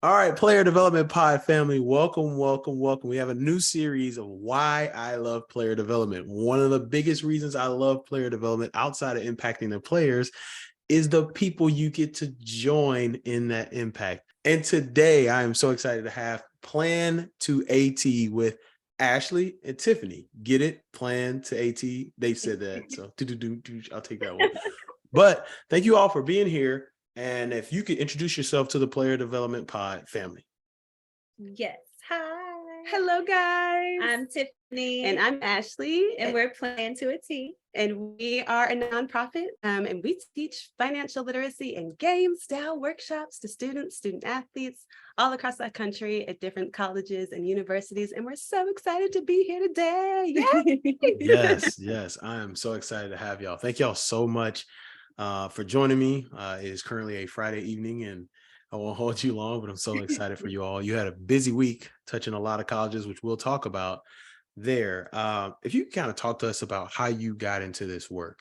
All right, Player Development Pod family, welcome, welcome, welcome. We have a new series of why I love player development. One of the biggest reasons I love player development outside of impacting the players is the people you get to join in that impact. And today I am so excited to have Plan to AT with Ashley and Tiffany. Get it? Plan to AT. They said that. So I'll take that one. But thank you all for being here. And if you could introduce yourself to the Player Development Pod family. Yes. Hi. Hello, guys. I'm Tiffany. And I'm Ashley. And we're Plan to AT. And we are a nonprofit. And we teach financial literacy and game style workshops to students, student athletes all across the country at different colleges and universities. And we're so excited to be here today. Yes. I am so excited to have y'all. Thank y'all so much for joining me. It is currently a Friday evening and I won't hold you long, but I'm so excited for you all. You had a busy week touching a lot of colleges, which we'll talk about there. If you kind of talk to us about how you got into this work.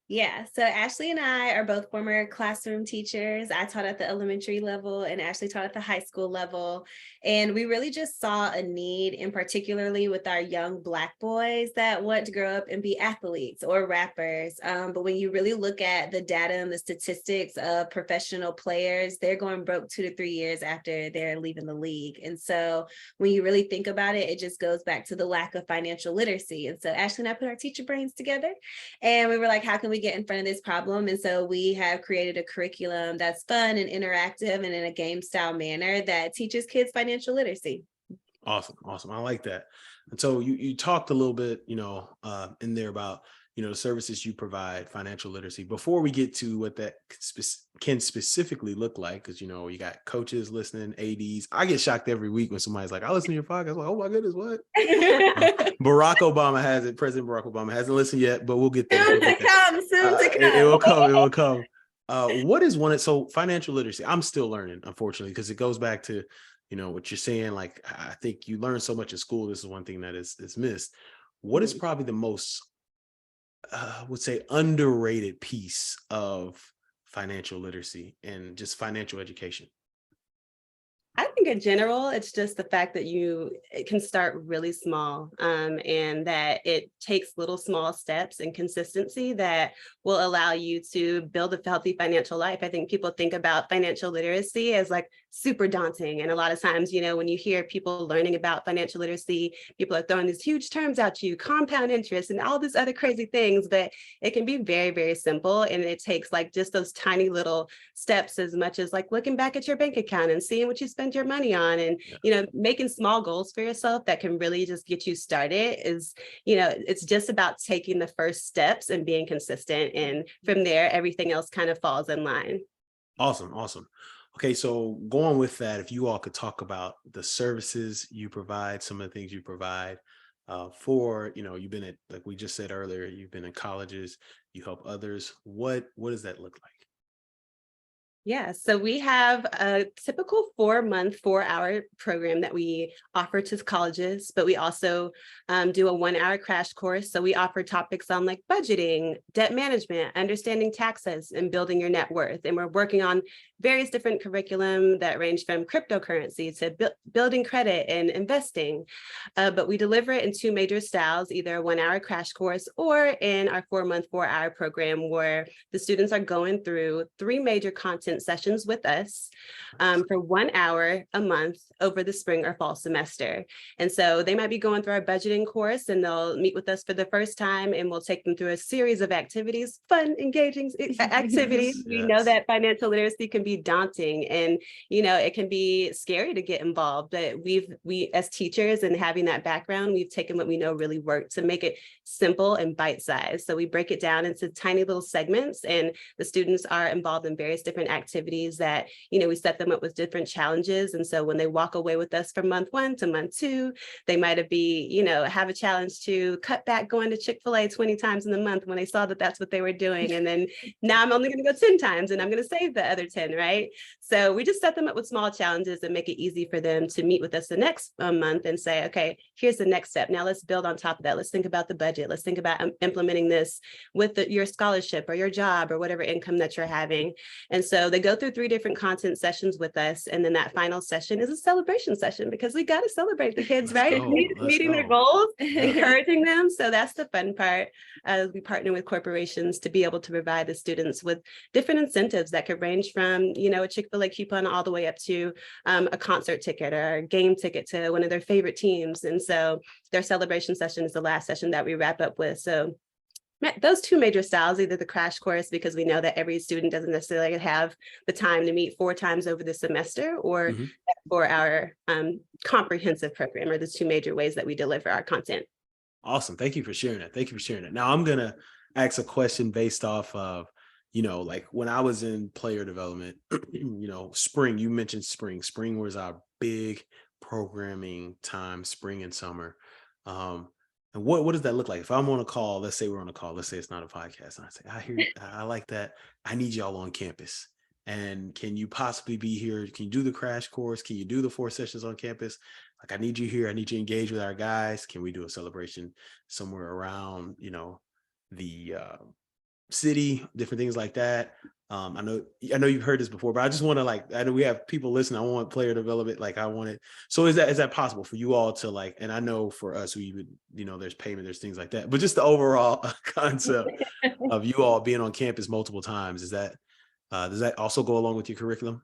Yeah, so Ashley and I are both former classroom teachers. I taught at the elementary level and Ashley taught at the high school level. And we really just saw a need, in particularly with our young Black boys that want to grow up and be athletes or rappers. But when you really look at the data and the statistics of professional players, they're going broke 2 to 3 years after they're leaving the league. And so when you really think about it, it just goes back to the lack of financial literacy. And so Ashley and I put our teacher brains together and we were like, how can we get in front of this problem? And so we have created a curriculum that's fun and interactive and in a game style manner that teaches kids financial literacy. Awesome. I like that. And so you talked a little bit, in there about, the services you provide, financial literacy. Before we get to what that can specifically look like, because, you got coaches listening, ADs. I get shocked every week when somebody's like, I listen to your podcast. I'm like, oh my goodness, what? Barack Obama has it. President Barack Obama hasn't listened yet, but we'll get there. Soon to come. It will come. What is so financial literacy? I'm still learning, unfortunately, because it goes back to, what you're saying. Like, I think you learn so much in school. This is one thing that is missed. What is probably the most, would say, underrated piece of financial literacy and just financial education? I think in general, it's just the fact that it can start really small and that it takes little small steps and consistency that will allow you to build a healthy financial life. I think people think about financial literacy as like super daunting. And a lot of times, when you hear people learning about financial literacy, people are throwing these huge terms at you, compound interest and all these other crazy things, but it can be very, very simple. And it takes like just those tiny little steps as much as like looking back at your bank account and seeing what you spend your money on and, making small goals for yourself that can really just get you started is, it's just about taking the first steps and being consistent. And from there, everything else kind of falls in line. Awesome. Okay, so going with that, if you all could talk about the services you provide, some of the things you provide for, you've been at, like we just said earlier, you've been in colleges, you help others. What does that look like? Yeah, so we have a typical 4-month, 4-hour program that we offer to colleges, but we also do a 1-hour crash course. So we offer topics on like budgeting, debt management, understanding taxes, and building your net worth. And we're working on various different curriculum that range from cryptocurrency to building credit and investing. But we deliver it in 2 major styles, either a 1-hour crash course or in our 4-month, 4-hour program where the students are going through 3 major content sessions with us for 1 hour a month over the spring or fall semester. And so they might be going through our budgeting course and they'll meet with us for the first time and we'll take them through a series of activities, fun, engaging activities. Yes. We know that financial literacy can be daunting and, it can be scary to get involved, but we as teachers and having that background, we've taken what we know really works to make it simple and bite-sized. So we break it down into tiny little segments and the students are involved in various different activities that, we set them up with different challenges. And so when they walk away with us from month 1 to month 2, they might have a challenge to cut back going to Chick-fil-A 20 times in the month when they saw that that's what they were doing. And then now I'm only going to go 10 times and I'm going to save the other 10, right? So we just set them up with small challenges and make it easy for them to meet with us the next month and say, okay, here's the next step. Now let's build on top of that. Let's think about the budget. Let's think about implementing this with your scholarship or your job or whatever income that you're having. And so they go through 3 different content sessions with us. And then that final session is a celebration session because we got to celebrate the kids, Let's right? go. Meeting their goals, encouraging them. So that's the fun part as we partner with corporations to be able to provide the students with different incentives that could range from, a Chick-fil-A coupon all the way up to a concert ticket or a game ticket to one of their favorite teams. And so their celebration session is the last session that we wrap up with. So those 2 major styles, either the crash course, because we know that every student doesn't necessarily have the time to meet 4 times over the semester, or for our comprehensive program, are the 2 major ways that we deliver our content. Awesome. Thank you for sharing that. Thank you for sharing that. Now I'm going to ask a question based off of, like when I was in player development, spring, you mentioned spring. Spring was our big programming time, spring and summer. And what does that look like? If I'm on a call, let's say we're on a call, let's say it's not a podcast, and I say, I hear you, I like that. I need y'all on campus. And can you possibly be here? Can you do the crash course? Can you do the 4 sessions on campus? Like, I need you here. I need you to engage with our guys. Can we do a celebration somewhere around, the city, different things like that? I know you've heard this before, but I just want to I know we have people listening. I want player development. I want it. So is that possible for you all to and I know for us, we would, there's payment, there's things like that, but just the overall concept of you all being on campus multiple times, does that also go along with your curriculum?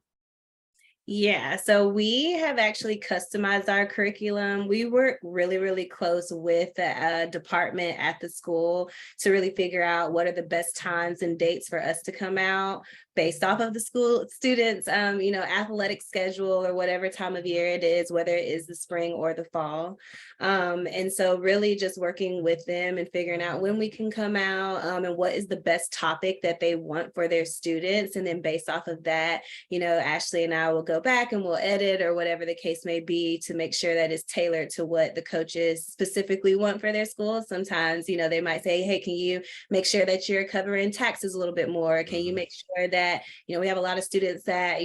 Yeah, so we have actually customized our curriculum. We work really, really close with the department at the school to really figure out what are the best times and dates for us to come out based off of the school students, athletic schedule or whatever time of year it is, whether it is the spring or the fall. And so really just working with them and figuring out when we can come out and what is the best topic that they want for their students. And then based off of that, Ashley and I will go back and we'll edit or whatever the case may be to make sure that it's tailored to what the coaches specifically want for their school. Sometimes, they might say, hey, can you make sure that you're covering taxes a little bit more? Can you make sure that, we have a lot of students that,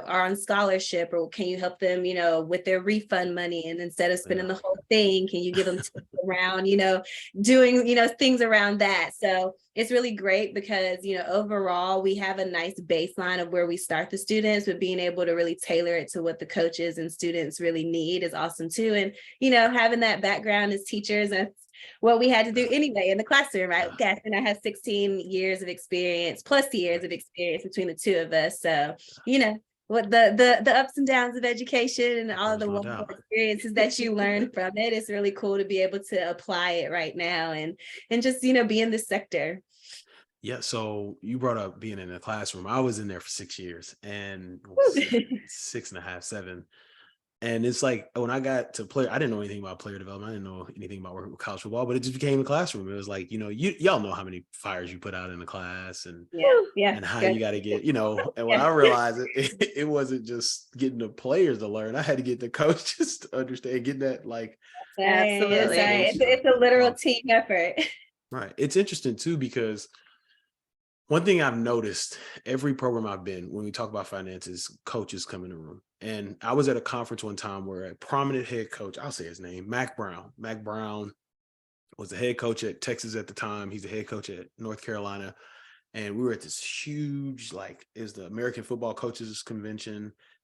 are on scholarship, or can you help them, with their refund money? And instead of spending the whole thing, can you give them tips around, doing, things around that? So it's really great because, overall, we have a nice baseline of where we start the students, but being able to really tailor it to what the coaches and students really need is awesome too. And, having that background as teachers, and what we had to do anyway in the classroom, right? And I have 16 years of experience, plus years of experience between the 2 of us. So, what the ups and downs of education and all of the wonderful experiences that you learn from it. It's really cool to be able to apply it right now and just, be in this sector. Yeah. So you brought up being in the classroom. I was in there for 6 years and 6.5, 7. And it's like when I got to player, I didn't know anything about player development. I didn't know anything about working with college football, but it just became a classroom. It was like, y'all know how many fires you put out in the class and and how you got to get, and when I realized it wasn't just getting the players to learn. I had to get the coaches to understand, getting that absolutely. It's a literal team effort. Right. It's interesting too, because one thing I've noticed every program I've been, when we talk about finances, coaches come in the room. And I was at a conference one time where a prominent head coach, I'll say his name, Mac Brown was the head coach at Texas at the time. He's the head coach at North Carolina. And we were at this huge, is the American Football Coaches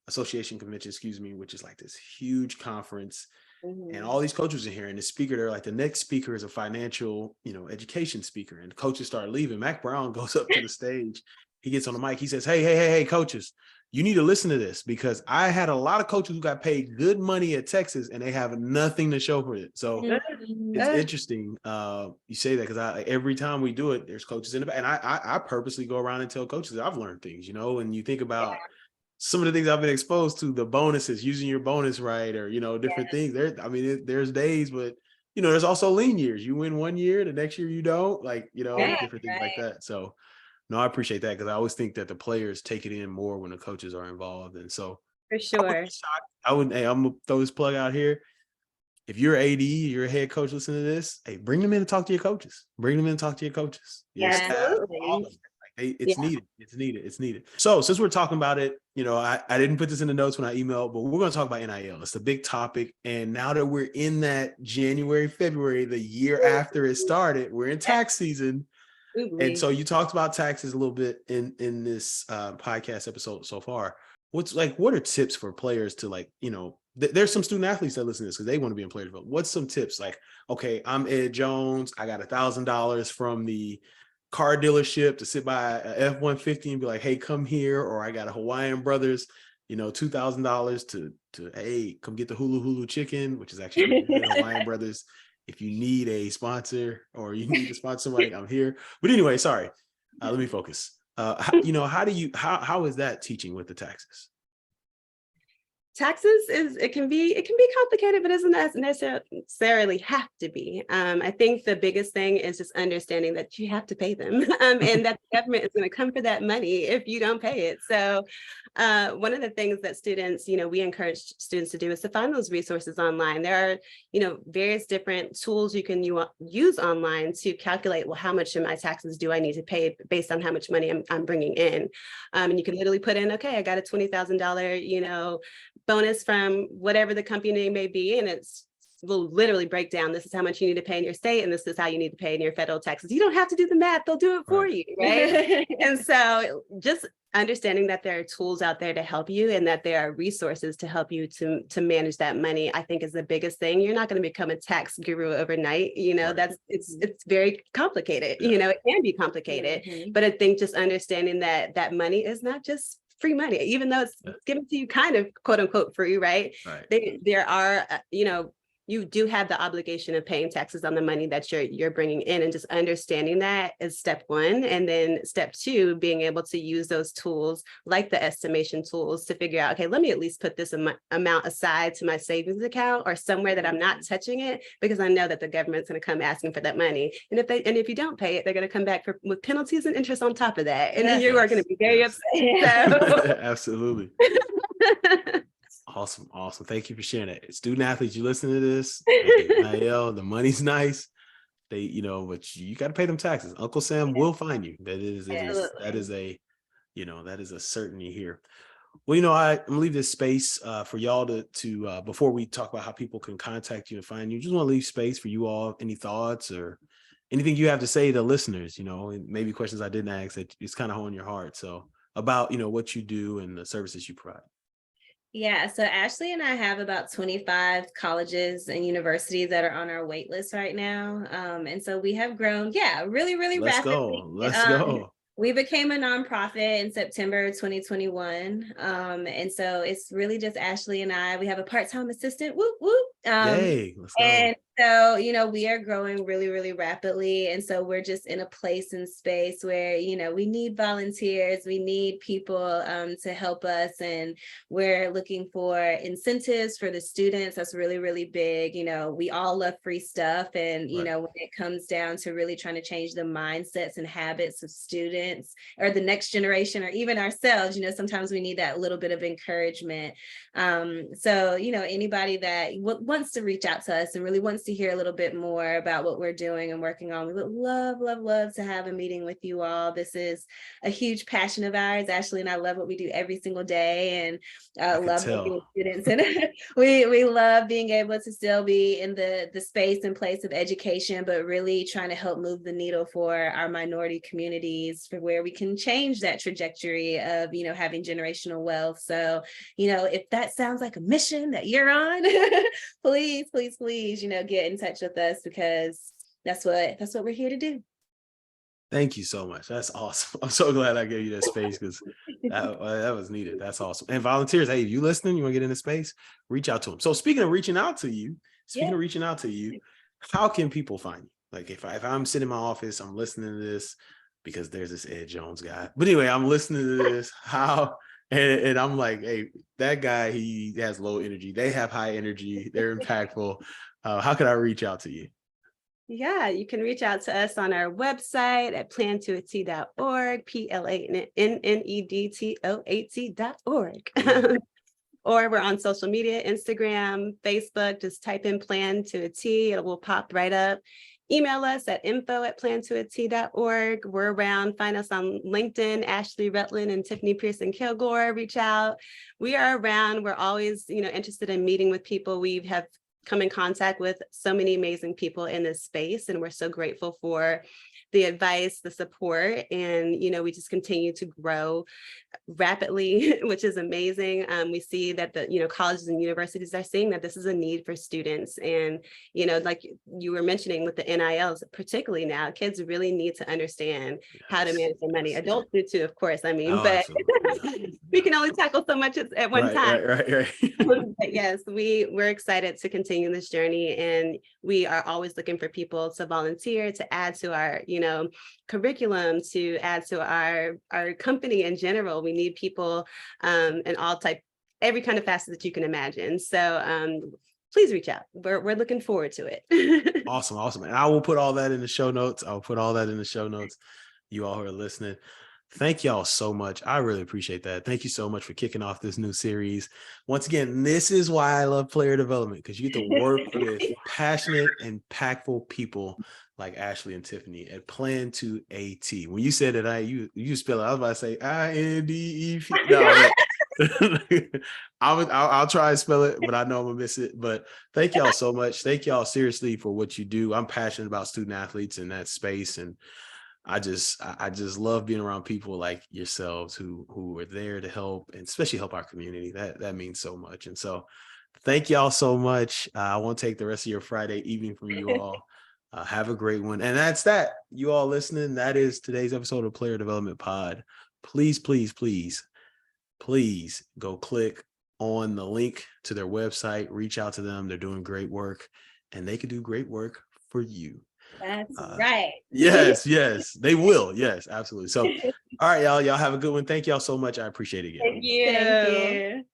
Association convention, which is like this huge conference. And all these coaches in here, and the speaker, they're like, the next speaker is a financial, education speaker. And coaches start leaving. Mac Brown goes up to the stage. He gets on the mic. He says, hey, coaches, you need to listen to this, because I had a lot of coaches who got paid good money at Texas and they have nothing to show for it. So it's interesting you say that, because every time we do it, there's coaches in the back. And I purposely go around and tell coaches that I've learned things, and you think about some of the things I've been exposed to, the bonuses, using your bonus right, or, different things there. I mean, there's days, but, there's also lean years. You win one year, the next year you don't, different things like that. So, no, I appreciate that, because I always think that the players take it in more when the coaches are involved. And so, for sure, I'm gonna throw this plug out here. If you're AD, you're a head coach listening to this, hey, bring them in and talk to your coaches. Absolutely. All of them. It's needed. It's needed. So since we're talking about it, I didn't put this in the notes when I emailed, but we're going to talk about NIL. It's a big topic. And now that we're in that January, February, the year after it started, we're in tax season. And so you talked about taxes a little bit in this podcast episode so far. What are tips for players to there's some student athletes that listen to this because they want to be in player development. What's some tips? Like, okay, I'm Ed Jones. I got $1,000 from the car dealership to sit by a F-150 and be like, hey, come here. Or I got a Hawaiian Brothers, $2,000 to hey, come get the Hulu Hulu chicken, which is actually pretty good. Hawaiian Brothers. If you need a sponsor or you need to sponsor somebody, I'm here. But anyway, sorry. Let me focus. How is that teaching with the taxes? Taxes it can be complicated, but it doesn't necessarily have to be. I think the biggest thing is just understanding that you have to pay them, and that the government is going to come for that money if you don't pay it. So one of the things that students, we encourage students to do is to find those resources online. There are, various different tools you can use online to calculate, well, how much of my taxes do I need to pay based on how much money I'm bringing in? And you can literally put in, okay, I got a $20,000, bonus from whatever the company may be, and will literally break down, this is how much you need to pay in your state, and this is how you need to pay in your federal taxes. You don't have to do the math, they'll do it for you, right? And so just understanding that there are tools out there to help you and that there are resources to help you to manage that money, I think is the biggest thing. You're not going to become a tax guru overnight. It's very complicated. It can be complicated, but I think just understanding that money is not just free money, even though it's given to you kind of quote unquote free, right? There are, you do have the obligation of paying taxes on the money that you're bringing in, and just understanding that is step one. And then step two, being able to use those tools like the estimation tools to figure out, okay, let me at least put this amount aside to my savings account or somewhere that I'm not touching it, because I know that the government's going to come asking for that money. And if you don't pay it, they're going to come back with penalties and interest on top of that. And then you are going to be very upset. So. Absolutely. Awesome. Thank you for sharing that. Student athletes, you listen to this, NIL, the money's nice. But you got to pay them taxes. Uncle Sam will find you. That is a certainty here. Well, I'm gonna leave this space for y'all to before we talk about how people can contact you and find you, just want to leave space for you all. Any thoughts or anything you have to say to listeners, maybe questions I didn't ask that it's kind of on your heart. So about, what you do and the services you provide. Yeah, so Ashley and I have about 25 colleges and universities that are on our wait list right now. And so we have grown, really, really rapidly. Let's go. We became a nonprofit in September 2021. And so it's really just Ashley and I. We have a part-time assistant. Whoop, whoop. Yay, let's go. And so, we are growing really, really rapidly. And so we're just in a place and space where, we need volunteers, we need people to help us. And we're looking for incentives for the students. That's really, really big. We all love free stuff. And, when it comes down to really trying to change the mindsets and habits of students or the next generation, or even ourselves, sometimes we need that little bit of encouragement. So, anybody that wants to reach out to us and really wants to hear a little bit more about what we're doing and working on, we would love to have a meeting with you all. This is a huge passion of ours. Ashley and I love what we do every single day, and love working with students. And we love being able to still be in the space and place of education, but really trying to help move the needle for our minority communities, for where we can change that trajectory of, having generational wealth. So, if that sounds like a mission that you're on, please, get in touch with us, because that's what we're here to do. Thank you so much. That's awesome. I'm so glad I gave you that space, because that was needed. That's awesome. And volunteers, hey, if you listening, you want to get in the space, reach out to them. So speaking of reaching out to you, how can people find you? Like if I'm sitting in my office, I'm listening to this because there's this Ed Jones guy. But anyway, I'm listening to this. And I'm like, hey, that guy, he has low energy. They have high energy. They're impactful. How can I reach out to you? Yeah, you can reach out to us on our website at plantoat.org, PLANEDTOAT.org. Or we're on social media, Instagram, Facebook, just type in Plan to a T, it will pop right up. Email us at info@plantoat.org. We're around. Find us on LinkedIn, Ashley Rutland and Tiffany Pearson-Kilgore. Reach out. We are around. We're always, interested in meeting with people. We have come in contact with so many amazing people in this space, and we're so grateful for the advice, the support, and we just continue to grow rapidly, which is amazing. We see that the colleges and universities are seeing that this is a need for students, and like you were mentioning with the NILs, particularly now, kids really need to understand how to manage their money. Adults do too, of course. I mean, but we can only tackle so much at one time. Right. But yes, we're excited to continue this journey, and we are always looking for people to volunteer, to add to our curriculum, to add to our company in general. We need people in every kind of facet that you can imagine. So please reach out. We're looking forward to it. Awesome. And I will put all that in the show notes. You all who are listening, thank y'all so much. I really appreciate that. Thank you so much for kicking off this new series. Once again, this is why I love player development, because you get to work with passionate, impactful people like Ashley and Tiffany at Plan to AT. When you said that, you spell it, I was about to say INDEP. No, I'll try and spell it, but I know I'm gonna miss it. But thank y'all so much. Thank y'all seriously for what you do. I'm passionate about student athletes in that space, and I just love being around people like yourselves who are there to help, and especially help our community. That means so much. And so thank y'all so much. I won't take the rest of your Friday evening from you all. Have a great one. And that's that. You all listening, that is today's episode of Player Development Pod. Please go click on the link to their website, reach out to them. They're doing great work, and they could do great work for you. That's right. Yes, they will. Yes, absolutely. So, all right, y'all have a good one. Thank y'all so much. I appreciate it again. Thank you. Thank you.